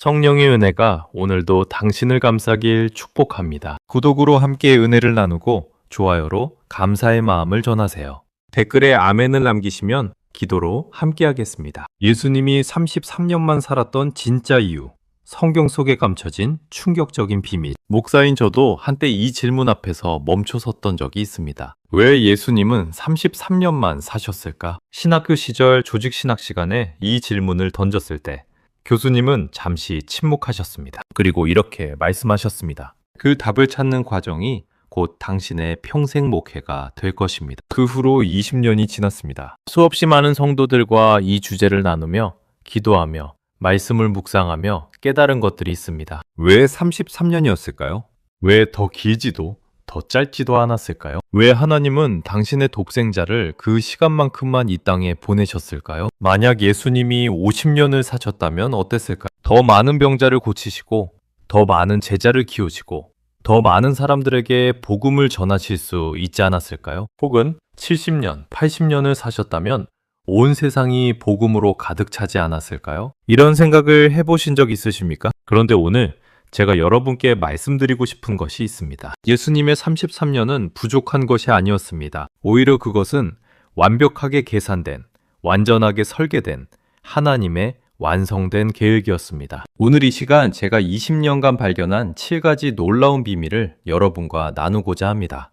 성령의 은혜가 오늘도 당신을 감싸길 축복합니다. 구독으로 함께 은혜를 나누고 좋아요로 감사의 마음을 전하세요. 댓글에 아멘을 남기시면 기도로 함께 하겠습니다. 예수님이 33년만 살았던 진짜 이유, 성경 속에 감춰진 충격적인 비밀. 목사인 저도 한때 이 질문 앞에서 멈춰섰던 적이 있습니다. 왜 예수님은 33년만 사셨을까? 신학교 시절 조직신학 시간에 이 질문을 던졌을 때 교수님은 잠시 침묵하셨습니다. 그리고 이렇게 말씀하셨습니다. 그 답을 찾는 과정이 곧 당신의 평생 목회가 될 것입니다. 그 후로 20년이 지났습니다. 수없이 많은 성도들과 이 주제를 나누며 기도하며 말씀을 묵상하며 깨달은 것들이 있습니다. 왜 33년이었을까요? 왜 더 길지도 더 짧지도 않았을까요? 왜 하나님은 당신의 독생자를 그 시간만큼만 이 땅에 보내셨을까요? 만약 예수님이 50년을 사셨다면 어땠을까요? 더 많은 병자를 고치시고 더 많은 제자를 키우시고 더 많은 사람들에게 복음을 전하실 수 있지 않았을까요? 혹은 70년, 80년을 사셨다면 온 세상이 복음으로 가득 차지 않았을까요? 이런 생각을 해보신 적 있으십니까? 그런데 오늘 제가 여러분께 말씀드리고 싶은 것이 있습니다. 예수님의 33년은 부족한 것이 아니었습니다. 오히려 그것은 완벽하게 계산된, 완전하게 설계된 하나님의 완성된 계획이었습니다. 오늘 이 시간 제가 20년간 발견한 7가지 놀라운 비밀을 여러분과 나누고자 합니다.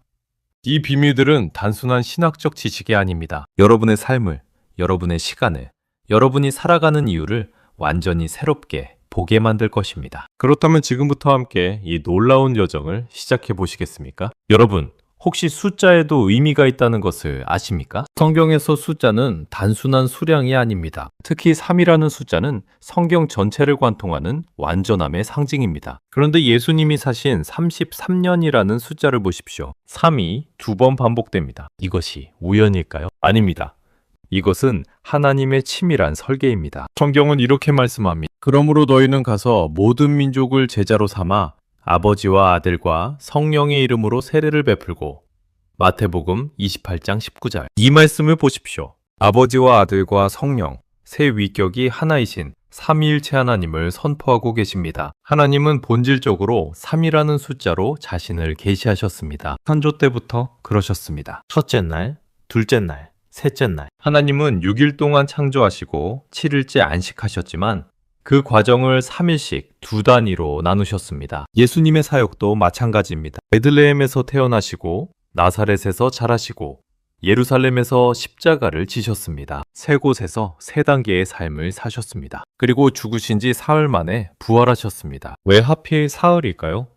이 비밀들은 단순한 신학적 지식이 아닙니다. 여러분의 삶을, 여러분의 시간을, 여러분이 살아가는 이유를 완전히 새롭게 보게 만들 것입니다. 그렇다면 지금부터 함께 이 놀라운 여정을 시작해 보시겠습니까? 여러분, 혹시 숫자에도 의미가 있다는 것을 아십니까? 성경에서 숫자는 단순한 수량이 아닙니다. 특히 3이라는 숫자는 성경 전체를 관통하는 완전함의 상징입니다. 그런데 예수님이 사신 33년이라는 숫자를 보십시오. 3이 2번 반복됩니다. 이것이 우연일까요? 아닙니다. 이것은 하나님의 치밀한 설계입니다. 성경은 이렇게 말씀합니다. 그러므로 너희는 가서 모든 민족을 제자로 삼아 아버지와 아들과 성령의 이름으로 세례를 베풀고. 마태복음 28장 19절. 이 말씀을 보십시오. 아버지와 아들과 성령, 세 위격이 하나이신 삼위일체 하나님을 선포하고 계십니다. 하나님은 본질적으로 3이라는 숫자로 자신을 계시하셨습니다. 창조 때부터 그러셨습니다. 첫째 날, 둘째 날, 셋째 날. 하나님은 6일 동안 창조하시고 7일째 안식하셨지만 그 과정을 3일씩 두 단위로 나누셨습니다. 예수님의 사역도 마찬가지입니다. 베들레헴에서 태어나시고 나사렛에서 자라시고 예루살렘에서 십자가를 지셨습니다. 세 곳에서 세 단계의 삶을 사셨습니다. 그리고 죽으신 지 사흘 만에 부활하셨습니다. 왜 하필 사흘일까요?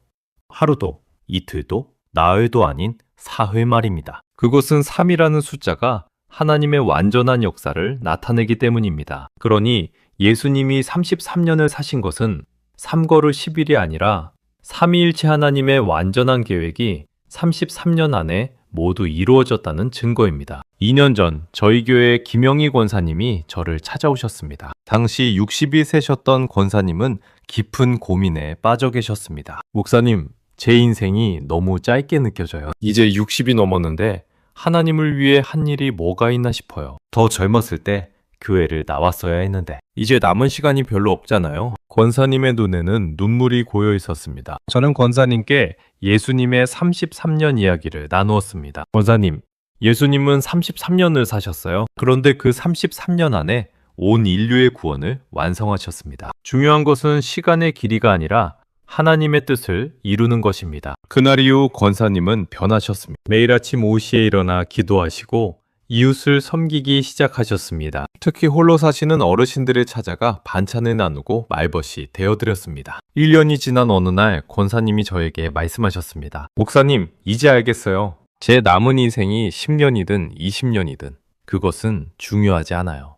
하루도, 이틀도, 나흘도 아닌 사흘 말입니다. 그것은 3이라는 숫자가 하나님의 완전한 역사를 나타내기 때문입니다. 그러니 예수님이 33년을 사신 것은 3거를 10일이 아니라 삼위일체 하나님의 완전한 계획이 33년 안에 모두 이루어졌다는 증거입니다. 2년 전 저희 교회 김영희 권사님이 저를 찾아오셨습니다. 당시 60이 세셨던 권사님은 깊은 고민에 빠져 계셨습니다. 목사님, 제 인생이 너무 짧게 느껴져요. 이제 60이 넘었는데 하나님을 위해 한 일이 뭐가 있나 싶어요. 더 젊었을 때 교회를 나왔어야 했는데 이제 남은 시간이 별로 없잖아요. 권사님의 눈에는 눈물이 고여 있었습니다. 저는 권사님께 예수님의 33년 이야기를 나누었습니다. 권사님, 예수님은 33년을 사셨어요. 그런데 그 33년 안에 온 인류의 구원을 완성하셨습니다. 중요한 것은 시간의 길이가 아니라 하나님의 뜻을 이루는 것입니다. 그날 이후 권사님은 변하셨습니다. 매일 아침 5시에 일어나 기도하시고 이웃을 섬기기 시작하셨습니다. 특히 홀로 사시는 어르신들을 찾아가 반찬을 나누고 말벗이 되어드렸습니다. 1년이 지난 어느 날 권사님이 저에게 말씀하셨습니다. 목사님, 이제 알겠어요. 제 남은 인생이 10년이든 20년이든 그것은 중요하지 않아요.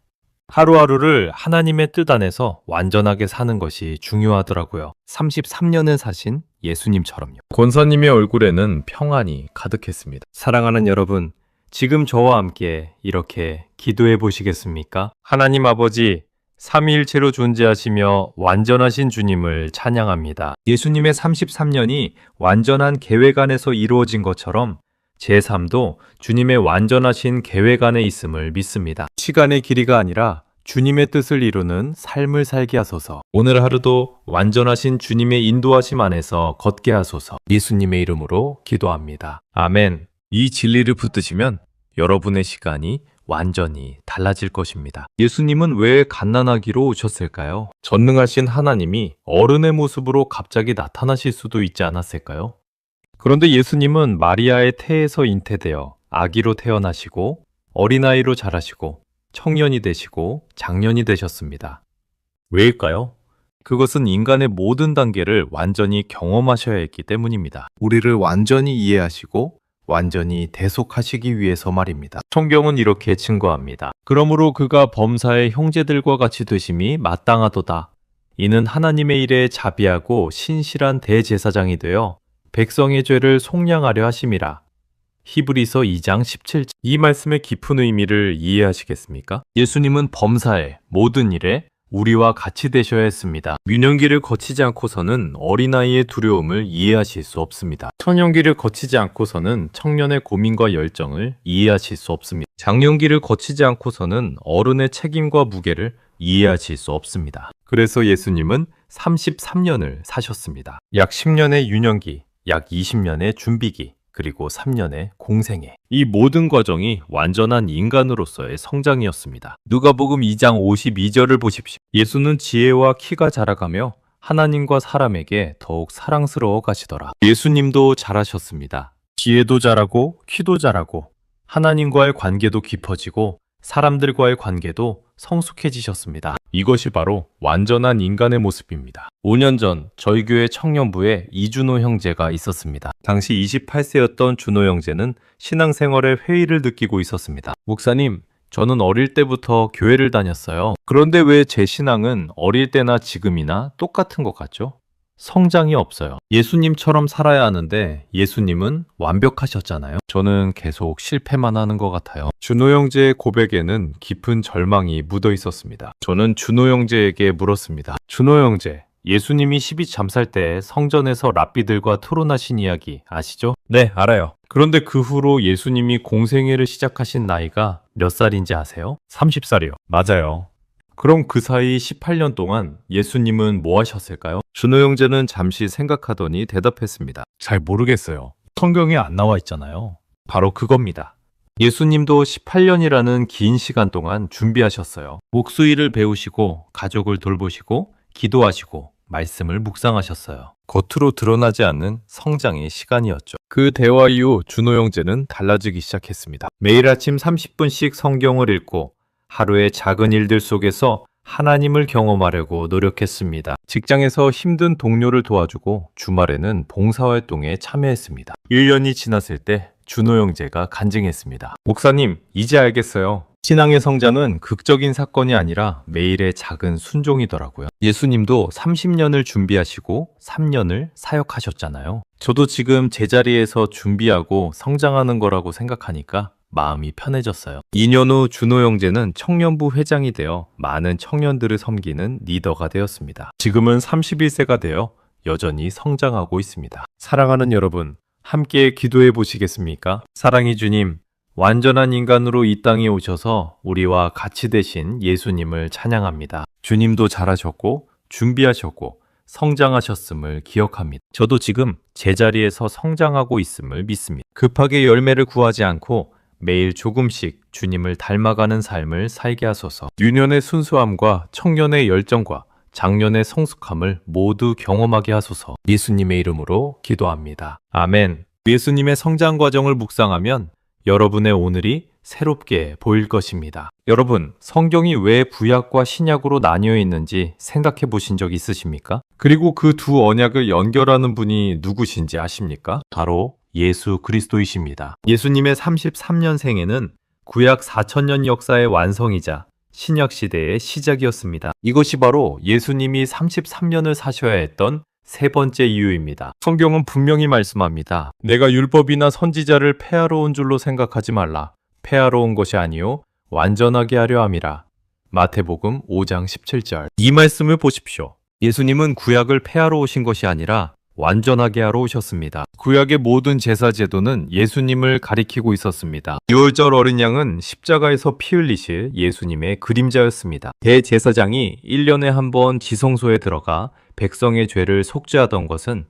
하루하루를 하나님의 뜻 안에서 완전하게 사는 것이 중요하더라고요. 33년을 사신 예수님처럼요. 권사님의 얼굴에는 평안이 가득했습니다. 사랑하는 여러분, 지금 저와 함께 이렇게 기도해 보시겠습니까? 하나님 아버지, 삼위일체로 존재하시며 완전하신 주님을 찬양합니다. 예수님의 33년이 완전한 계획 안에서 이루어진 것처럼 제 삶도 주님의 완전하신 계획 안에 있음을 믿습니다. 시간의 길이가 아니라 주님의 뜻을 이루는 삶을 살게 하소서. 오늘 하루도 완전하신 주님의 인도하심 안에서 걷게 하소서. 예수님의 이름으로 기도합니다. 아멘. 이 진리를 붙드시면 여러분의 시간이 완전히 달라질 것입니다. 예수님은 왜 갓난아기로 오셨을까요? 전능하신 하나님이 어른의 모습으로 갑자기 나타나실 수도 있지 않았을까요? 그런데 예수님은 마리아의 태에서 잉태되어 아기로 태어나시고 어린아이로 자라시고 청년이 되시고 장년이 되셨습니다. 왜일까요? 그것은 인간의 모든 단계를 완전히 경험하셔야 했기 때문입니다. 우리를 완전히 이해하시고 완전히 대속하시기 위해서 말입니다. 성경은 이렇게 증거합니다. 그러므로 그가 범사의 형제들과 같이 되심이 마땅하도다. 이는 하나님의 일에 자비하고 신실한 대제사장이 되어 백성의 죄를 속량하려 하심이라. 히브리서 2장 17절. 이 말씀의 깊은 의미를 이해하시겠습니까? 예수님은 범사의 모든 일에 우리와 같이 되셔야 했습니다. 유년기를 거치지 않고서는 어린아이의 두려움을 이해하실 수 없습니다. 청년기를 거치지 않고서는 청년의 고민과 열정을 이해하실 수 없습니다. 장년기를 거치지 않고서는 어른의 책임과 무게를 이해하실 수 없습니다. 그래서 예수님은 33년을 사셨습니다. 약 10년의 유년기, 약 20년의 준비기, 그리고 3년의 공생애. 이 모든 과정이 완전한 인간으로서의 성장이었습니다. 누가복음 2장 52절을 보십시오. 예수는 지혜와 키가 자라가며 하나님과 사람에게 더욱 사랑스러워 가시더라. 예수님도 자라셨습니다. 지혜도 자라고 키도 자라고 하나님과의 관계도 깊어지고 사람들과의 관계도 성숙해지셨습니다. 이것이 바로 완전한 인간의 모습입니다. 5년 전 저희 교회 청년부에 이준호 형제가 있었습니다. 당시 28세였던 준호 형제는 신앙생활에 회의를 느끼고 있었습니다. 목사님, 저는 어릴 때부터 교회를 다녔어요. 그런데 왜 제 신앙은 어릴 때나 지금이나 똑같은 것 같죠? 성장이 없어요. 예수님처럼 살아야 하는데 예수님은 완벽하셨잖아요. 저는 계속 실패만 하는 것 같아요. 준호 형제의 고백에는 깊은 절망이 묻어 있었습니다. 저는 준호 형제에게 물었습니다. 준호 형제, 예수님이 12잠살 때 성전에서 랍비들과 토론하신 이야기 아시죠? 네, 알아요. 그런데 그 후로 예수님이 공생애를 시작하신 나이가 몇 살인지 아세요? 30살이요. 맞아요. 그럼 그 사이 18년 동안 예수님은 뭐 하셨을까요? 준호 형제는 잠시 생각하더니 대답했습니다. 잘 모르겠어요. 성경에 안 나와 있잖아요. 바로 그겁니다. 예수님도 18년이라는 긴 시간 동안 준비하셨어요. 목수일을 배우시고 가족을 돌보시고 기도하시고 말씀을 묵상하셨어요. 겉으로 드러나지 않는 성장의 시간이었죠. 그 대화 이후 준호 형제는 달라지기 시작했습니다. 매일 아침 30분씩 성경을 읽고 하루의 작은 일들 속에서 하나님을 경험하려고 노력했습니다. 직장에서 힘든 동료를 도와주고 주말에는 봉사활동에 참여했습니다. 1년이 지났을 때 준호 형제가 간증했습니다. 목사님, 이제 알겠어요. 신앙의 성장은 극적인 사건이 아니라 매일의 작은 순종이더라고요. 예수님도 30년을 준비하시고 3년을 사역하셨잖아요. 저도 지금 제자리에서 준비하고 성장하는 거라고 생각하니까 마음이 편해졌어요. 2년 후 준호 형제는 청년부 회장이 되어 많은 청년들을 섬기는 리더가 되었습니다. 지금은 31세가 되어 여전히 성장하고 있습니다. 사랑하는 여러분, 함께 기도해 보시겠습니까? 사랑의 주님, 완전한 인간으로 이 땅에 오셔서 우리와 같이 되신 예수님을 찬양합니다. 주님도 잘하셨고 준비하셨고 성장하셨음을 기억합니다. 저도 지금 제자리에서 성장하고 있음을 믿습니다. 급하게 열매를 구하지 않고 매일 조금씩 주님을 닮아가는 삶을 살게 하소서. 유년의 순수함과 청년의 열정과 장년의 성숙함을 모두 경험하게 하소서. 예수님의 이름으로 기도합니다. 아멘. 예수님의 성장 과정을 묵상하면 여러분의 오늘이 새롭게 보일 것입니다. 여러분, 성경이 왜 구약과 신약으로 나뉘어 있는지 생각해 보신 적 있으십니까? 그리고 그 두 언약을 연결하는 분이 누구신지 아십니까? 바로 예수 그리스도이십니다. 예수님의 33년 생애는 구약 4000년 역사의 완성이자 신약 시대의 시작이었습니다. 이것이 바로 예수님이 33년을 사셔야 했던 세 번째 이유입니다. 성경은 분명히 말씀합니다. 내가 율법이나 선지자를 폐하러 온 줄로 생각하지 말라. 폐하러 온 것이 아니요 완전하게 하려 함이라. 마태복음 5장 17절. 이 말씀을 보십시오. 예수님은 구약을 폐하러 오신 것이 아니라 완전하게 하러 오셨습니다. 구약의 모든 제사 제도는 예수님을 가리키고 있었습니다. 유월절 어린 양은 십자가에서 피 흘리실 예수님의 그림자였습니다. 대제사장이 1년에 한 번 지성소에 들어가 백성의 죄를 속죄하던 것은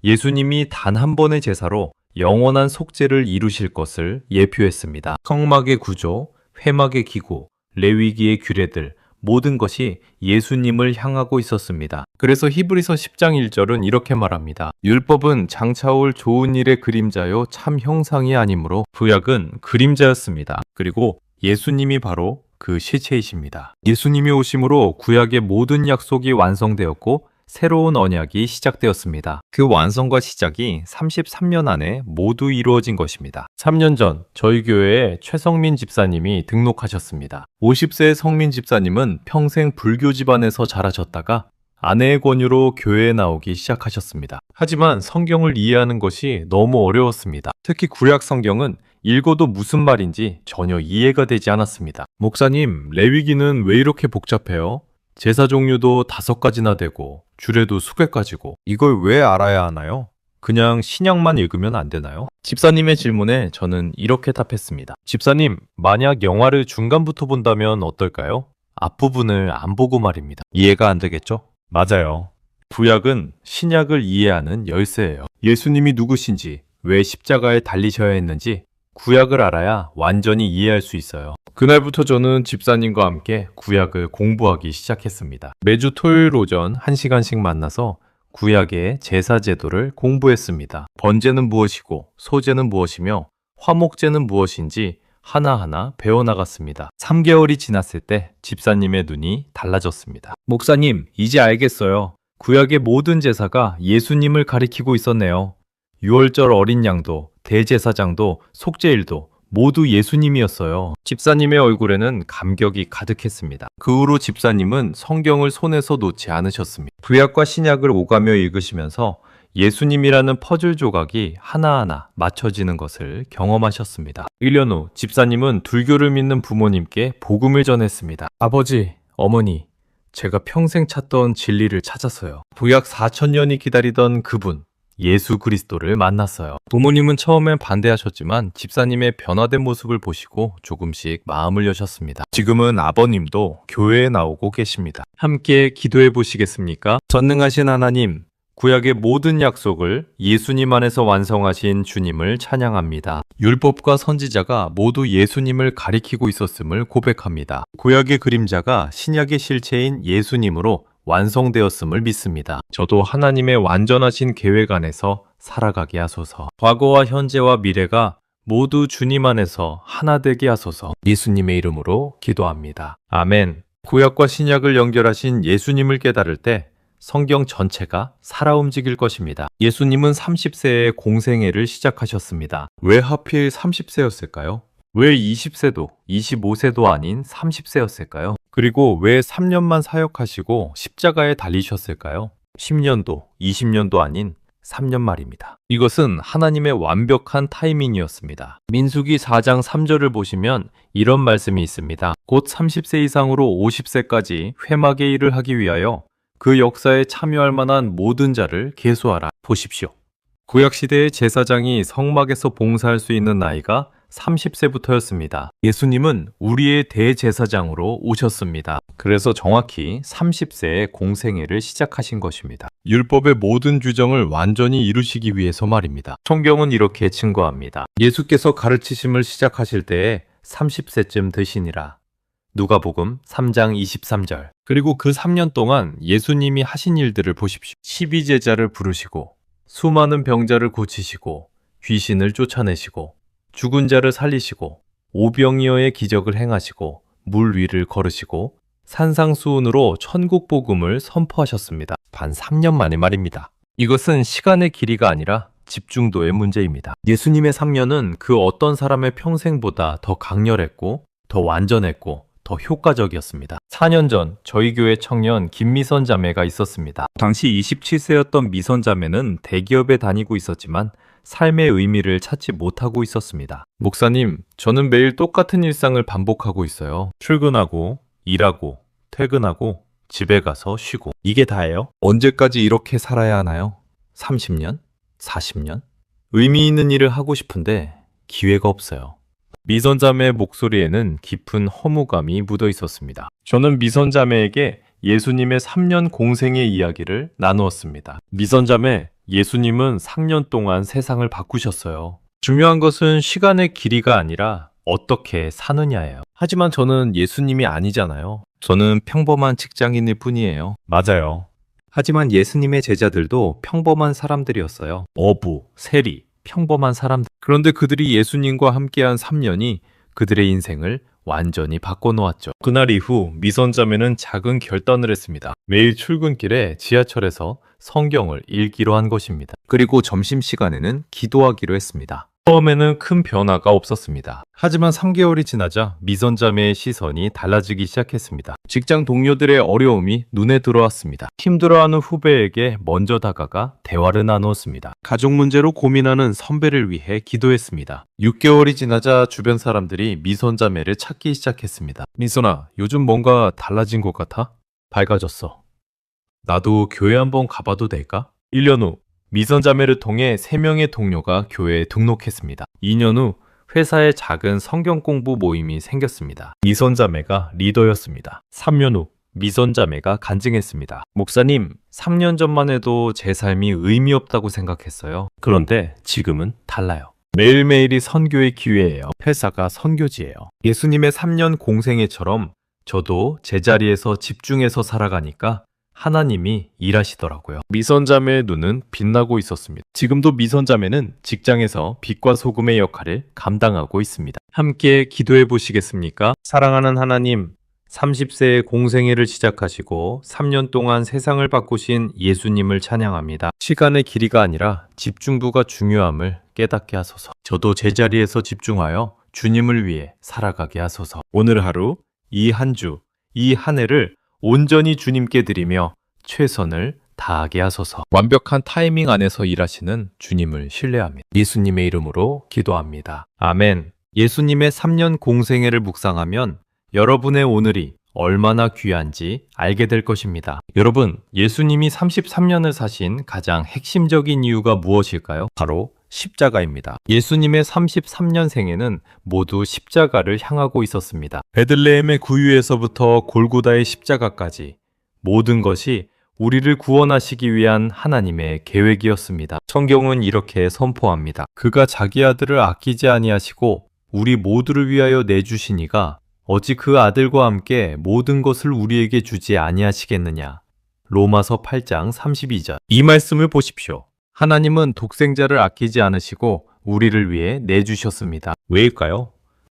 예수님이 단 한 번의 제사로 영원한 속죄를 이루실 것을 예표했습니다. 성막의 구조, 회막의 기구, 레위기의 규례들, 모든 것이 예수님을 향하고 있었습니다. 그래서 히브리서 10장 1절은 이렇게 말합니다. 율법은 장차올 좋은 일의 그림자요 참 형상이 아니므로 구약은 그림자였습니다. 그리고 예수님이 바로 그 실체이십니다. 예수님이 오심으로 구약의 모든 약속이 완성되었고 새로운 언약이 시작되었습니다. 그 완성과 시작이 33년 안에 모두 이루어진 것입니다. 3년 전 저희 교회에 최성민 집사님이 등록하셨습니다. 50세의 성민 집사님은 평생 불교 집안에서 자라셨다가 아내의 권유로 교회에 나오기 시작하셨습니다. 하지만 성경을 이해하는 것이 너무 어려웠습니다. 특히 구약 성경은 읽어도 무슨 말인지 전혀 이해가 되지 않았습니다. 목사님, 레위기는 왜 이렇게 복잡해요? 제사 종류도 5가지나 되고 주례도 수백 가지고 이걸 왜 알아야 하나요? 그냥 신약만 읽으면 안 되나요? 집사님의 질문에 저는 이렇게 답했습니다. 집사님, 만약 영화를 중간부터 본다면 어떨까요? 앞부분을 안 보고 말입니다. 이해가 안 되겠죠? 맞아요. 구약은 신약을 이해하는 열쇠예요. 예수님이 누구신지, 왜 십자가에 달리셔야 했는지 구약을 알아야 완전히 이해할 수 있어요. 그날부터 저는 집사님과 함께 구약을 공부하기 시작했습니다. 매주 토요일 오전 1시간씩 만나서 구약의 제사 제도를 공부했습니다. 번제는 무엇이고 소제는 무엇이며 화목제는 무엇인지 하나하나 배워나갔습니다. 3개월이 지났을 때 집사님의 눈이 달라졌습니다. 목사님, 이제 알겠어요. 구약의 모든 제사가 예수님을 가리키고 있었네요. 유월절 어린 양도 대제사장도 속죄일도 모두 예수님이었어요. 집사님의 얼굴에는 감격이 가득했습니다. 그 후로 집사님은 성경을 손에서 놓지 않으셨습니다. 구약과 신약을 오가며 읽으시면서 예수님이라는 퍼즐 조각이 하나하나 맞춰지는 것을 경험하셨습니다. 1년 후 집사님은 불교를 믿는 부모님께 복음을 전했습니다. 아버지, 어머니, 제가 평생 찾던 진리를 찾았어요. 구약 4,000년이 기다리던 그분, 예수 그리스도를 만났어요. 부모님은 처음엔 반대하셨지만 집사님의 변화된 모습을 보시고 조금씩 마음을 여셨습니다. 지금은 아버님도 교회에 나오고 계십니다. 함께 기도해 보시겠습니까? 전능하신 하나님, 구약의 모든 약속을 예수님 안에서 완성하신 주님을 찬양합니다. 율법과 선지자가 모두 예수님을 가리키고 있었음을 고백합니다. 구약의 그림자가 신약의 실체인 예수님으로 완성되었음을 믿습니다. 저도 하나님의 완전하신 계획 안에서 살아가게 하소서. 과거와 현재와 미래가 모두 주님 안에서 하나 되게 하소서. 예수님의 이름으로 기도합니다. 아멘. 구약과 신약을 연결하신 예수님을 깨달을 때 성경 전체가 살아 움직일 것입니다. 예수님은 30세에 공생애를 시작하셨습니다. 왜 하필 30세였을까요? 왜 20세도, 25세도 아닌 30세였을까요? 그리고 왜 3년만 사역하시고 십자가에 달리셨을까요? 10년도, 20년도 아닌 3년 말입니다. 이것은 하나님의 완벽한 타이밍이었습니다. 민수기 4장 3절을 보시면 이런 말씀이 있습니다. 곧 30세 이상으로 50세까지 회막의 일을 하기 위하여 그 역사에 참여할 만한 모든 자를 계수하라. 보십시오. 구약시대의 제사장이 성막에서 봉사할 수 있는 나이가 30세부터였습니다. 예수님은 우리의 대제사장으로 오셨습니다. 그래서 정확히 30세에 공생애를 시작하신 것입니다. 율법의 모든 규정을 완전히 이루시기 위해서 말입니다. 성경은 이렇게 증거합니다. 예수께서 가르치심을 시작하실 때에 30세쯤 되시니라. 누가복음 3장 23절. 그리고 그 3년 동안 예수님이 하신 일들을 보십시오. 12제자를 부르시고 수많은 병자를 고치시고 귀신을 쫓아내시고 죽은 자를 살리시고 오병이어의 기적을 행하시고 물 위를 걸으시고 산상수훈으로 천국 복음을 선포하셨습니다. 단 3년 만에 말입니다. 이것은 시간의 길이가 아니라 집중도의 문제입니다. 예수님의 3년은 그 어떤 사람의 평생보다 더 강렬했고 더 완전했고 더 효과적이었습니다. 4년 전 저희 교회 청년 김미선 자매가 있었습니다. 당시 27세였던 미선 자매는 대기업에 다니고 있었지만 삶의 의미를 찾지 못하고 있었습니다. 목사님, 저는 매일 똑같은 일상을 반복하고 있어요. 출근하고, 일하고, 퇴근하고, 집에 가서 쉬고. 이게 다예요? 언제까지 이렇게 살아야 하나요? 30년? 40년? 의미 있는 일을 하고 싶은데 기회가 없어요. 미선자매의 목소리에는 깊은 허무감이 묻어 있었습니다. 저는 미선자매에게 예수님의 3년 공생의 이야기를 나누었습니다. 미선자매, 예수님은 3년 동안 세상을 바꾸셨어요. 중요한 것은 시간의 길이가 아니라 어떻게 사느냐예요. 하지만 저는 예수님이 아니잖아요. 저는 평범한 직장인일 뿐이에요. 맞아요. 하지만 예수님의 제자들도 평범한 사람들이었어요. 어부, 세리, 평범한 사람들. 그런데 그들이 예수님과 함께한 3년이 그들의 인생을 완전히 바꿔놓았죠. 그날 이후 미선자매는 작은 결단을 했습니다. 매일 출근길에 지하철에서 성경을 읽기로 한 것입니다. 그리고 점심시간에는 기도하기로 했습니다. 처음에는 큰 변화가 없었습니다. 하지만 3개월이 지나자 미선자매의 시선이 달라지기 시작했습니다. 직장 동료들의 어려움이 눈에 들어왔습니다. 힘들어하는 후배에게 먼저 다가가 대화를 나누었습니다. 가족 문제로 고민하는 선배를 위해 기도했습니다. 6개월이 지나자 주변 사람들이 미선자매를 찾기 시작했습니다. 미선아, 요즘 뭔가 달라진 것 같아? 밝아졌어. 나도 교회 한번 가봐도 될까? 1년 후 미선자매를 통해 3명의 동료가 교회에 등록했습니다. 2년 후 회사에 작은 성경 공부 모임이 생겼습니다. 미선자매가 리더였습니다. 3년 후 미선자매가 간증했습니다. 목사님, 3년 전만 해도 제 삶이 의미 없다고 생각했어요. 그런데 지금은 달라요. 매일매일이 선교의 기회예요. 회사가 선교지예요. 예수님의 3년 공생애처럼 저도 제자리에서 집중해서 살아가니까 하나님이 일하시더라고요. 미선자매의 눈은 빛나고 있었습니다. 지금도 미선자매는 직장에서 빛과 소금의 역할을 감당하고 있습니다. 함께 기도해 보시겠습니까? 사랑하는 하나님, 30세의 공생애를 시작하시고 3년 동안 세상을 바꾸신 예수님을 찬양합니다. 시간의 길이가 아니라 집중도가 중요함을 깨닫게 하소서. 저도 제자리에서 집중하여 주님을 위해 살아가게 하소서. 오늘 하루, 이 한 주, 이 한 해를 온전히 주님께 드리며 최선을 다하게 하소서. 완벽한 타이밍 안에서 일하시는 주님을 신뢰합니다. 예수님의 이름으로 기도합니다. 아멘. 예수님의 3년 공생애를 묵상하면 여러분의 오늘이 얼마나 귀한지 알게 될 것입니다. 여러분, 예수님이 33년을 사신 가장 핵심적인 이유가 무엇일까요? 바로 십자가입니다. 예수님의 33년 생애는 모두 십자가를 향하고 있었습니다. 베들레헴의 구유에서부터 골고다의 십자가까지 모든 것이 우리를 구원하시기 위한 하나님의 계획이었습니다. 성경은 이렇게 선포합니다. 그가 자기 아들을 아끼지 아니하시고 우리 모두를 위하여 내주시니가 어찌 그 아들과 함께 모든 것을 우리에게 주지 아니하시겠느냐. 로마서 8장 32절. 이 말씀을 보십시오. 하나님은 독생자를 아끼지 않으시고 우리를 위해 내주셨습니다. 왜일까요?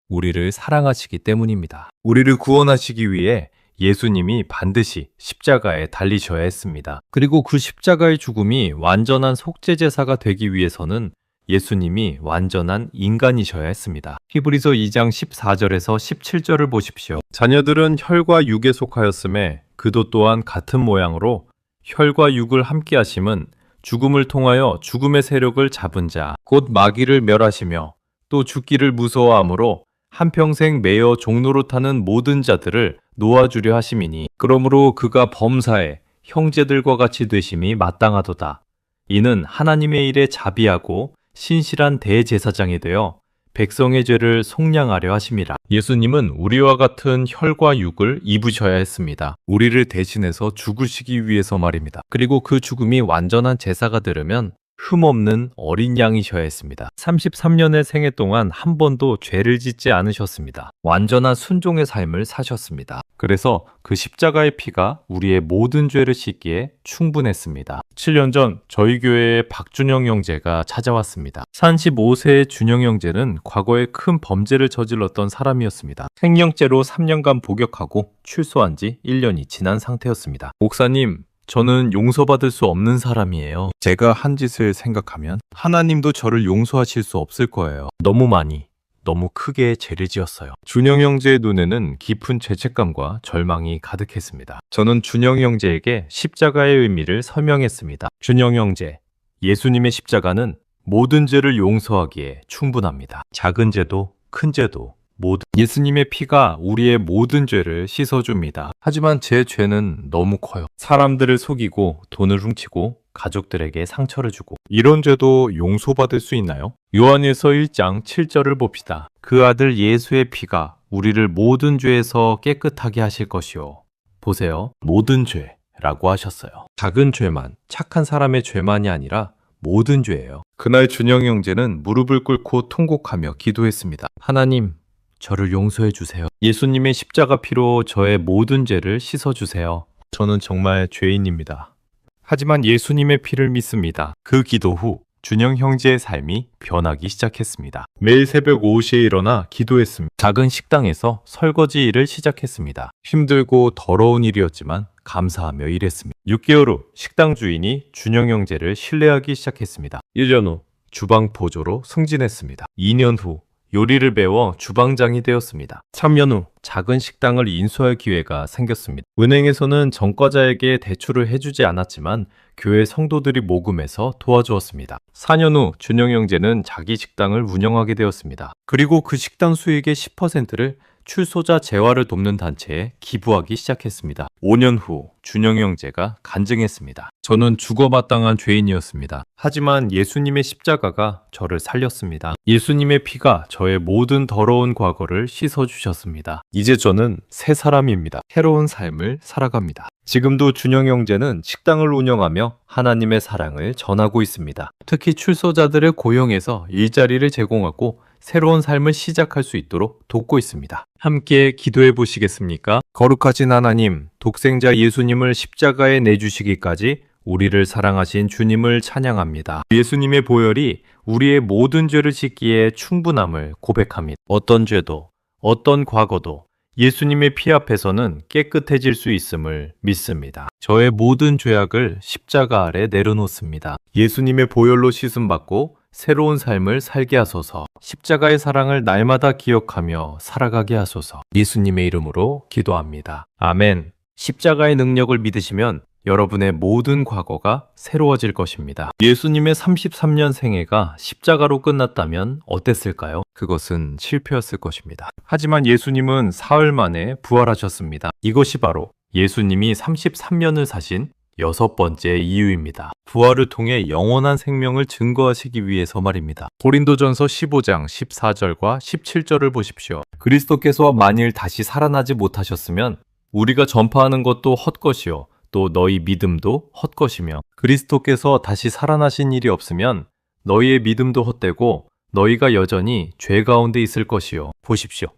우리를 사랑하시기 때문입니다. 우리를 구원하시기 위해 예수님이 반드시 십자가에 달리셔야 했습니다. 그리고 그 십자가의 죽음이 완전한 속죄제사가 되기 위해서는 예수님이 완전한 인간이셔야 했습니다. 히브리서 2장 14절에서 17절을 보십시오. 자녀들은 혈과 육에 속하였음에 그도 또한 같은 모양으로 혈과 육을 함께 하심은 죽음을 통하여 죽음의 세력을 잡은 자, 곧 마귀를 멸하시며 또 죽기를 무서워하므로 한평생 매여 종로로 타는 모든 자들을 놓아주려 하심이니 그러므로 그가 범사에 형제들과 같이 되심이 마땅하도다. 이는 하나님의 일에 자비하고 신실한 대제사장이 되어 백성의 죄를 속량하려 하심이라. 예수님은 우리와 같은 혈과 육을 입으셔야 했습니다. 우리를 대신해서 죽으시기 위해서 말입니다. 그리고 그 죽음이 완전한 제사가 되려면 흠없는 어린 양이셔야 했습니다. 33년의 생애 동안 한 번도 죄를 짓지 않으셨습니다. 완전한 순종의 삶을 사셨습니다. 그래서 그 십자가의 피가 우리의 모든 죄를 씻기에 충분했습니다. 7년 전 저희 교회에 박준영 형제가 찾아왔습니다. 35세의 준영 형제는 과거에 큰 범죄를 저질렀던 사람이었습니다. 생명죄로 3년간 복역하고 출소한 지 1년이 지난 상태였습니다. 목사님, 저는 용서받을 수 없는 사람이에요. 제가 한 짓을 생각하면 하나님도 저를 용서하실 수 없을 거예요. 너무 많이, 너무 크게 죄를 지었어요. 준영 형제의 눈에는 깊은 죄책감과 절망이 가득했습니다. 저는 준영 형제에게 십자가의 의미를 설명했습니다. 준영 형제, 예수님의 십자가는 모든 죄를 용서하기에 충분합니다. 작은 죄도 큰 죄도 모두 예수님의 피가 우리의 모든 죄를 씻어줍니다. 하지만 제 죄는 너무 커요. 사람들을 속이고 돈을 훔치고 가족들에게 상처를 주고 이런 죄도 용서받을 수 있나요? 요한일서 1장 7절을 봅시다. 그 아들 예수의 피가 우리를 모든 죄에서 깨끗하게 하실 것이요. 보세요. 모든 죄라고 하셨어요. 작은 죄만, 착한 사람의 죄만이 아니라 모든 죄예요. 그날 준영 형제는 무릎을 꿇고 통곡하며 기도했습니다. 하나님, 저를 용서해 주세요. 예수님의 십자가 피로 저의 모든 죄를 씻어 주세요. 저는 정말 죄인입니다. 하지만 예수님의 피를 믿습니다. 그 기도 후 준영 형제의 삶이 변하기 시작했습니다. 매일 새벽 5시에 일어나 기도했습니다. 작은 식당에서 설거지 일을 시작했습니다. 힘들고 더러운 일이었지만 감사하며 일했습니다. 6개월 후 식당 주인이 준영 형제를 신뢰하기 시작했습니다. 1년 후 주방 보조로 승진했습니다. 2년 후 요리를 배워 주방장이 되었습니다. 3년 후 작은 식당을 인수할 기회가 생겼습니다. 은행에서는 전과자에게 대출을 해주지 않았지만 교회 성도들이 모금해서 도와주었습니다. 4년 후 준영 형제는 자기 식당을 운영하게 되었습니다. 그리고 그 식당 수익의 10%를 출소자 재활을 돕는 단체에 기부하기 시작했습니다. 5년 후 준영 형제가 간증했습니다. 저는 죽어마땅한 죄인이었습니다. 하지만 예수님의 십자가가 저를 살렸습니다. 예수님의 피가 저의 모든 더러운 과거를 씻어주셨습니다. 이제 저는 새 사람입니다. 새로운 삶을 살아갑니다. 지금도 준영 형제는 식당을 운영하며 하나님의 사랑을 전하고 있습니다. 특히 출소자들을 고용해서 일자리를 제공하고 새로운 삶을 시작할 수 있도록 돕고 있습니다. 함께 기도해 보시겠습니까? 거룩하신 하나님, 독생자 예수님을 십자가에 내주시기까지 우리를 사랑하신 주님을 찬양합니다. 예수님의 보혈이 우리의 모든 죄를 씻기에 충분함을 고백합니다. 어떤 죄도, 어떤 과거도 예수님의 피 앞에서는 깨끗해질 수 있음을 믿습니다. 저의 모든 죄악을 십자가 아래 내려놓습니다. 예수님의 보혈로 씻음받고 새로운 삶을 살게 하소서. 십자가의 사랑을 날마다 기억하며 살아가게 하소서. 예수님의 이름으로 기도합니다. 아멘. 십자가의 능력을 믿으시면 여러분의 모든 과거가 새로워질 것입니다. 예수님의 33년 생애가 십자가로 끝났다면 어땠을까요? 그것은 실패였을 것입니다. 하지만 예수님은 사흘 만에 부활하셨습니다. 이것이 바로 예수님이 33년을 사신 6번째 이유입니다. 부활을 통해 영원한 생명을 증거하시기 위해서 말입니다. 고린도전서 15장 14절과 17절을 보십시오. 그리스도께서 만일 다시 살아나지 못하셨으면 우리가 전파하는 것도 헛것이요 또 너희 믿음도 헛것이며 그리스도께서 다시 살아나신 일이 없으면 너희의 믿음도 헛되고 너희가 여전히 죄 가운데 있을 것이요. 보십시오.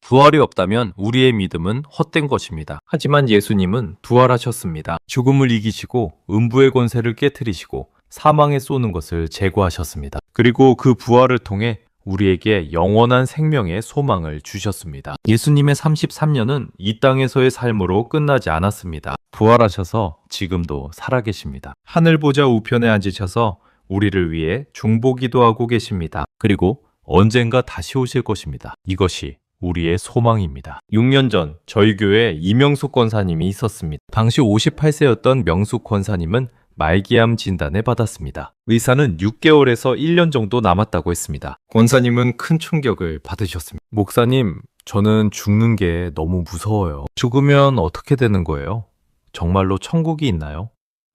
부활이 없다면 우리의 믿음은 헛된 것입니다. 하지만 예수님은 부활하셨습니다. 죽음을 이기시고 음부의 권세를 깨트리시고 사망에 쏘는 것을 제거하셨습니다. 그리고 그 부활을 통해 우리에게 영원한 생명의 소망을 주셨습니다. 예수님의 33년은 이 땅에서의 삶으로 끝나지 않았습니다. 부활하셔서 지금도 살아계십니다. 하늘 보좌 우편에 앉으셔서 우리를 위해 중보기도 하고 계십니다. 그리고 언젠가 다시 오실 것입니다. 이것이 우리의 소망입니다. 6년 전 저희 교회에 이명숙 권사님이 있었습니다. 당시 58세였던 명숙 권사님은 말기암 진단을 받았습니다. 의사는 6개월에서 1년 정도 남았다고 했습니다. 권사님은 큰 충격을 받으셨습니다. 목사님, 저는 죽는 게 너무 무서워요. 죽으면 어떻게 되는 거예요? 정말로 천국이 있나요?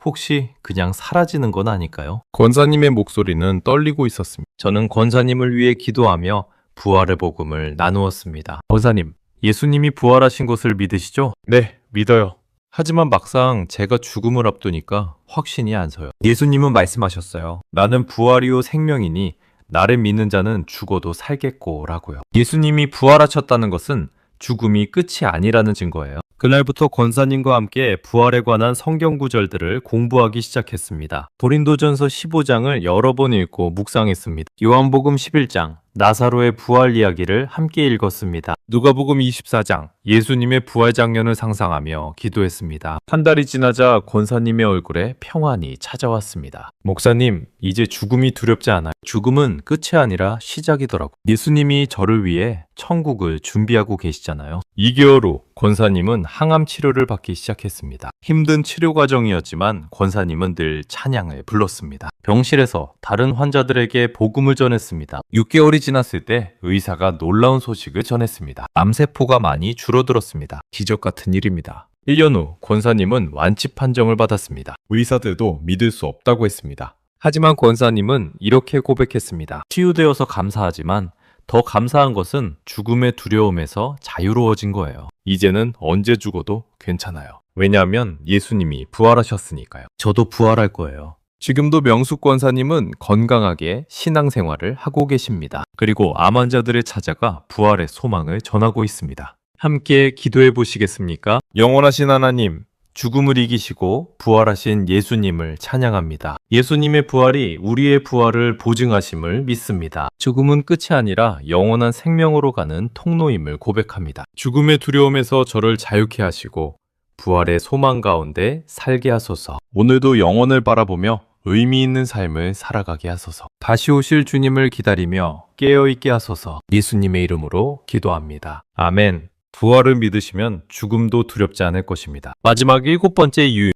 혹시 그냥 사라지는 건 아닐까요? 권사님의 목소리는 떨리고 있었습니다. 저는 권사님을 위해 기도하며 부활의 복음을 나누었습니다. 권사님, 예수님이 부활하신 것을 믿으시죠? 네, 믿어요. 하지만 막상 제가 죽음을 앞두니까 확신이 안 서요. 예수님은 말씀하셨어요. 나는 부활이요 생명이니 나를 믿는 자는 죽어도 살겠고 라고요. 예수님이 부활하셨다는 것은 죽음이 끝이 아니라는 증거예요. 그날부터 권사님과 함께 부활에 관한 성경 구절들을 공부하기 시작했습니다. 고린도전서 15장을 여러 번 읽고 묵상했습니다. 요한복음 11장, 나사로의 부활 이야기를 함께 읽었습니다. 누가복음 24장, 예수님의 부활 장면을 상상하며 기도했습니다. 한 달이 지나자 권사님의 얼굴에 평안이 찾아왔습니다. 목사님, 이제 죽음이 두렵지 않아요. 죽음은 끝이 아니라 시작이더라고요. 예수님이 저를 위해 천국을 준비하고 계시잖아요. 2개월 후 권사님은 항암 치료를 받기 시작했습니다. 힘든 치료 과정이었지만 권사님은 늘 찬양을 불렀습니다. 병실에서 다른 환자들에게 복음을 전했습니다. 6개월이 지났을 때 의사가 놀라운 소식을 전했습니다. 암세포가 많이 줄어들었습니다. 기적 같은 일입니다. 1년 후 권사님은 완치 판정을 받았습니다. 의사들도 믿을 수 없다고 했습니다. 하지만 권사님은 이렇게 고백했습니다. 치유되어서 감사하지만 더 감사한 것은 죽음의 두려움에서 자유로워진 거예요. 이제는 언제 죽어도 괜찮아요. 왜냐하면 예수님이 부활하셨으니까요. 저도 부활할 거예요. 지금도 명숙 권사님은 건강하게 신앙생활을 하고 계십니다. 그리고 암 환자들을 찾아가 부활의 소망을 전하고 있습니다. 함께 기도해 보시겠습니까? 영원하신 하나님, 죽음을 이기시고 부활하신 예수님을 찬양합니다. 예수님의 부활이 우리의 부활을 보증하심을 믿습니다. 죽음은 끝이 아니라 영원한 생명으로 가는 통로임을 고백합니다. 죽음의 두려움에서 저를 자유케 하시고 부활의 소망 가운데 살게 하소서. 오늘도 영원을 바라보며 의미 있는 삶을 살아가게 하소서. 다시 오실 주님을 기다리며 깨어있게 하소서. 예수님의 이름으로 기도합니다. 아멘. 부활을 믿으시면 죽음도 두렵지 않을 것입니다. 마지막 7번째 이유.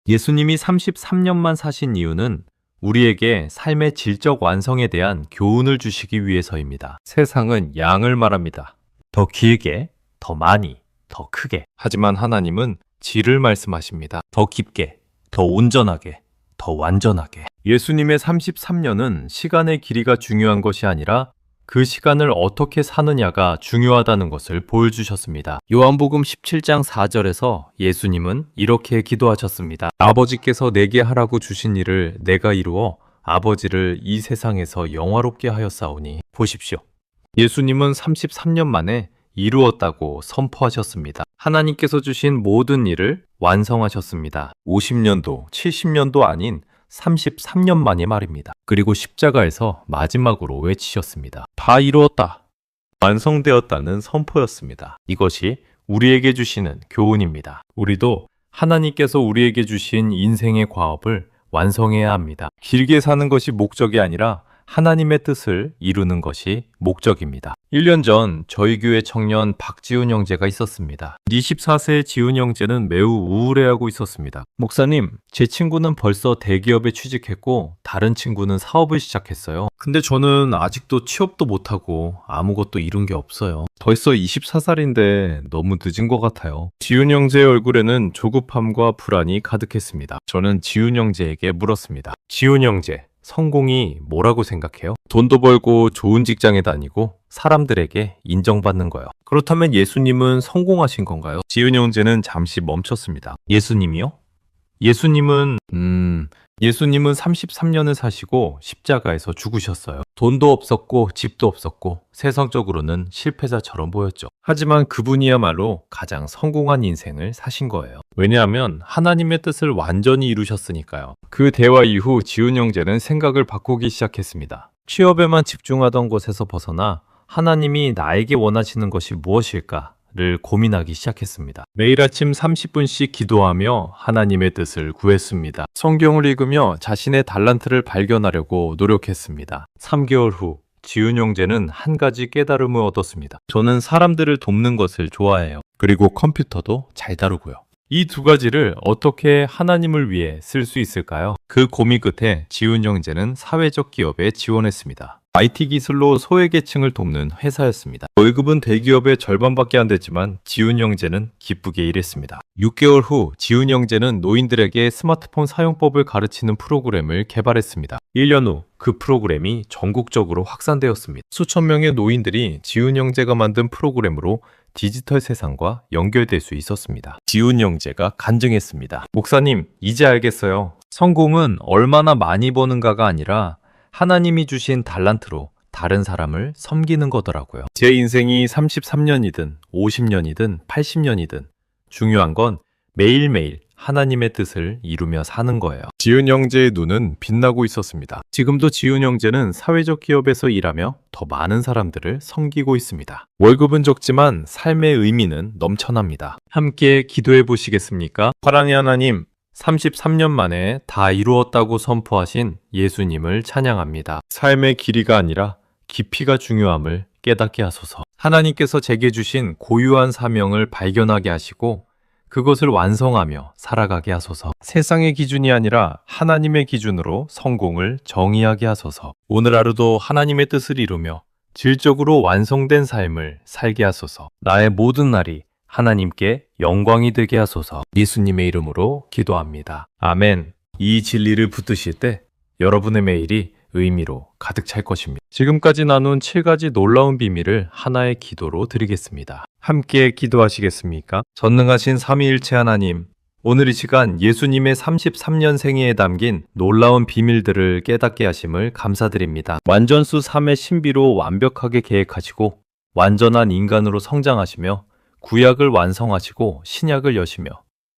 예수님이 33년만 사신 이유는 우리에게 삶의 질적 완성에 대한 교훈을 주시기 위해서입니다. 세상은 양을 말합니다. 더 길게, 더 많이, 더 크게. 하지만 하나님은 질을 말씀하십니다. 더 깊게, 더 온전하게, 더 완전하게. 예수님의 33년은 시간의 길이가 중요한 것이 아니라 그 시간을 어떻게 사느냐가 중요하다는 것을 보여주셨습니다. 요한복음 17장 4절에서 예수님은 이렇게 기도하셨습니다. 아버지께서 내게 하라고 주신 일을 내가 이루어 아버지를 이 세상에서 영화롭게 하였사오니. 보십시오. 예수님은 33년 만에 이루었다고 선포하셨습니다. 하나님께서 주신 모든 일을 완성하셨습니다. 50년도, 70년도 아닌 33년 만에 말입니다. 그리고 십자가에서 마지막으로 외치셨습니다. 다 이루었다. 완성되었다는 선포였습니다. 이것이 우리에게 주시는 교훈입니다. 우리도 하나님께서 우리에게 주신 인생의 과업을 완성해야 합니다. 길게 사는 것이 목적이 아니라 하나님의 뜻을 이루는 것이 목적입니다. 1년 전 저희 교회 청년 박지훈 형제가 있었습니다. 24세의 지훈 형제는 매우 우울해하고 있었습니다. 목사님, 제 친구는 벌써 대기업에 취직했고 다른 친구는 사업을 시작했어요. 근데 저는 아직도 취업도 못하고 아무것도 이룬 게 없어요. 벌써 24살인데 너무 늦은 것 같아요. 지훈 형제의 얼굴에는 조급함과 불안이 가득했습니다. 저는 지훈 형제에게 물었습니다. 지훈 형제, 성공이 뭐라고 생각해요? 돈도 벌고 좋은 직장에 다니고 사람들에게 인정받는 거요. 그렇다면 예수님은 성공하신 건가요? 지훈 형제는 잠시 멈췄습니다. 예수님이요? 예수님은 33년을 사시고 십자가에서 죽으셨어요. 돈도 없었고 집도 없었고 세상적으로는 실패자처럼 보였죠. 하지만 그분이야말로 가장 성공한 인생을 사신 거예요. 왜냐하면 하나님의 뜻을 완전히 이루셨으니까요. 그 대화 이후 지훈 형제는 생각을 바꾸기 시작했습니다. 취업에만 집중하던 곳에서 벗어나 하나님이 나에게 원하시는 것이 무엇일까? 를 고민하기 시작했습니다. 매일 아침 30분씩 기도하며 하나님의 뜻을 구했습니다. 성경을 읽으며 자신의 달란트를 발견하려고 노력했습니다. 3개월 후 지훈 형제는 한 가지 깨달음을 얻었습니다. 저는 사람들을 돕는 것을 좋아해요. 그리고 컴퓨터도 잘 다루고요. 이 두 가지를 어떻게 하나님을 위해 쓸 수 있을까요? 그 고민 끝에 지훈 형제는 사회적 기업에 지원했습니다. IT 기술로 소외계층을 돕는 회사였습니다. 월급은 대기업의 절반밖에 안 됐지만 지훈 형제는 기쁘게 일했습니다. 6개월 후 지훈 형제는 노인들에게 스마트폰 사용법을 가르치는 프로그램을 개발했습니다. 1년 후 그 프로그램이 전국적으로 확산되었습니다. 수천 명의 노인들이 지훈 형제가 만든 프로그램으로 디지털 세상과 연결될 수 있었습니다. 지훈 형제가 간증했습니다. 목사님, 이제 알겠어요. 성공은 얼마나 많이 버는가가 아니라 하나님이 주신 달란트로 다른 사람을 섬기는 거더라고요. 제 인생이 33년이든 50년이든 80년이든 중요한 건 매일매일 하나님의 뜻을 이루며 사는 거예요. 지훈 형제의 눈은 빛나고 있었습니다. 지금도 지훈 형제는 사회적 기업에서 일하며 더 많은 사람들을 섬기고 있습니다. 월급은 적지만 삶의 의미는 넘쳐납니다. 함께 기도해 보시겠습니까? 사랑의 하나님, 33년 만에 다 이루었다고 선포하신 예수님을 찬양합니다. 삶의 길이가 아니라 깊이가 중요함을 깨닫게 하소서. 하나님께서 제게 주신 고유한 사명을 발견하게 하시고 그것을 완성하며 살아가게 하소서. 세상의 기준이 아니라 하나님의 기준으로 성공을 정의하게 하소서. 오늘 하루도 하나님의 뜻을 이루며 질적으로 완성된 삶을 살게 하소서. 나의 모든 날이 하나님께 영광이 되게 하소서. 예수님의 이름으로 기도합니다. 아멘. 이 진리를 붙드실 때 여러분의 매일이 의미로 가득 찰 것입니다. 지금까지 나눈 7가지 놀라운 비밀을 하나의 기도로 드리겠습니다. 함께 기도하시겠습니까? 전능하신 삼위일체 하나님, 오늘 이 시간 예수님의 33년 생애에 담긴 놀라운 비밀들을 깨닫게 하심을 감사드립니다. 완전수 3의 신비로 완벽하게 계획하시고 완전한 인간으로 성장하시며 구약을 완성하시고 신약을 여시며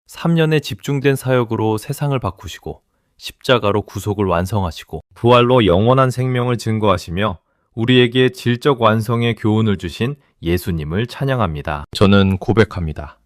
3년의 집중된 사역으로 세상을 바꾸시고 십자가로 구속을 완성하시고 부활로 영원한 생명을 증거하시며 우리에게 질적 완성의 교훈을 주신 예수님을 찬양합니다. 저는 고백합니다.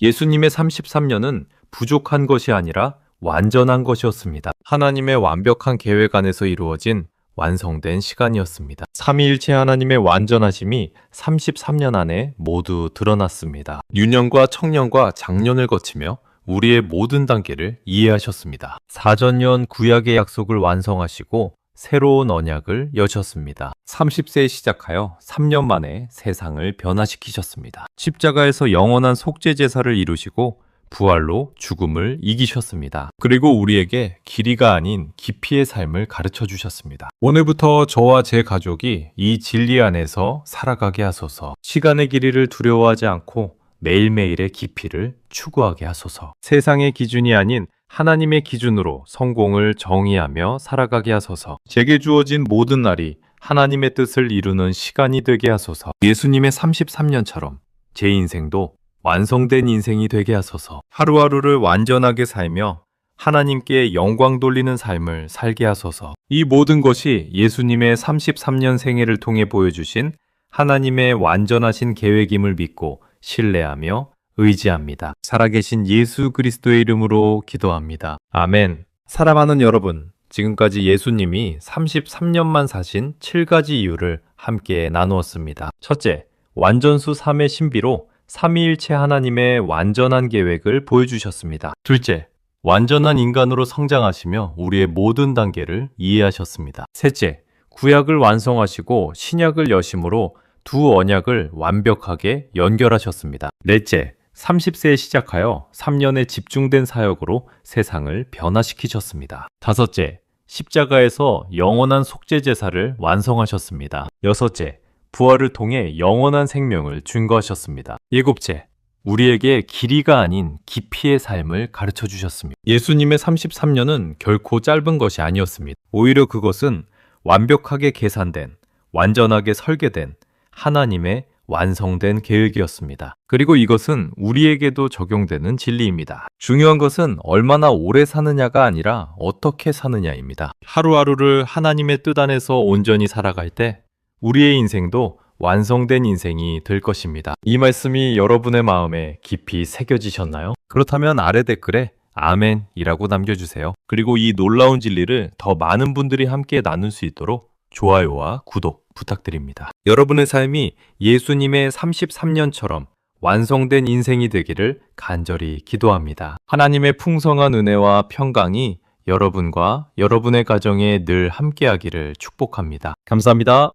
예수님의 33년은 부족한 것이 아니라 완전한 것이었습니다. 하나님의 완벽한 계획 안에서 이루어진 완성된 시간이었습니다. 삼위일체 하나님의 완전하심이 33년 안에 모두 드러났습니다. 유년과 청년과 장년을 거치며 우리의 모든 단계를 이해하셨습니다. 사전년 구약의 약속을 완성하시고 새로운 언약을 여셨습니다. 30세에 시작하여 3년 만에 세상을 변화시키셨습니다. 십자가에서 영원한 속죄 제사를 이루시고 부활로 죽음을 이기셨습니다. 그리고 우리에게 길이가 아닌 깊이의 삶을 가르쳐 주셨습니다. 오늘부터 저와 제 가족이 이 진리 안에서 살아가게 하소서. 시간의 길이를 두려워하지 않고 매일매일의 깊이를 추구하게 하소서. 세상의 기준이 아닌 하나님의 기준으로 성공을 정의하며 살아가게 하소서. 제게 주어진 모든 날이 하나님의 뜻을 이루는 시간이 되게 하소서. 예수님의 33년처럼 제 인생도 완성된 인생이 되게 하소서. 하루하루를 완전하게 살며 하나님께 영광 돌리는 삶을 살게 하소서. 이 모든 것이 예수님의 33년 생애를 통해 보여주신 하나님의 완전하신 계획임을 믿고 신뢰하며 의지합니다. 살아계신 예수 그리스도의 이름으로 기도합니다. 아멘. 사랑하는 여러분, 지금까지 예수님이 33년만 사신 7가지 이유를 함께 나누었습니다. 첫째, 완전수 3의 신비로 삼위일체 하나님의 완전한 계획을 보여주셨습니다. 둘째, 완전한 인간으로 성장하시며 우리의 모든 단계를 이해하셨습니다. 셋째, 구약을 완성하시고 신약을 여심으로 두 언약을 완벽하게 연결하셨습니다. 넷째, 30세에 시작하여 3년의 집중된 사역으로 세상을 변화시키셨습니다. 다섯째, 십자가에서 영원한 속죄 제사를 완성하셨습니다. 여섯째, 부활을 통해 영원한 생명을 증거하셨습니다. 일곱째, 우리에게 길이가 아닌 깊이의 삶을 가르쳐 주셨습니다. 예수님의 33년은 결코 짧은 것이 아니었습니다. 오히려 그것은 완벽하게 계산된, 완전하게 설계된 하나님의 완성된 계획이었습니다. 그리고 이것은 우리에게도 적용되는 진리입니다. 중요한 것은 얼마나 오래 사느냐가 아니라 어떻게 사느냐입니다. 하루하루를 하나님의 뜻 안에서 온전히 살아갈 때 우리의 인생도 완성된 인생이 될 것입니다. 이 말씀이 여러분의 마음에 깊이 새겨지셨나요? 그렇다면 아래 댓글에 아멘이라고 남겨주세요. 그리고 이 놀라운 진리를 더 많은 분들이 함께 나눌 수 있도록 좋아요와 구독 부탁드립니다. 여러분의 삶이 예수님의 33년처럼 완성된 인생이 되기를 간절히 기도합니다. 하나님의 풍성한 은혜와 평강이 여러분과 여러분의 가정에 늘 함께하기를 축복합니다. 감사합니다.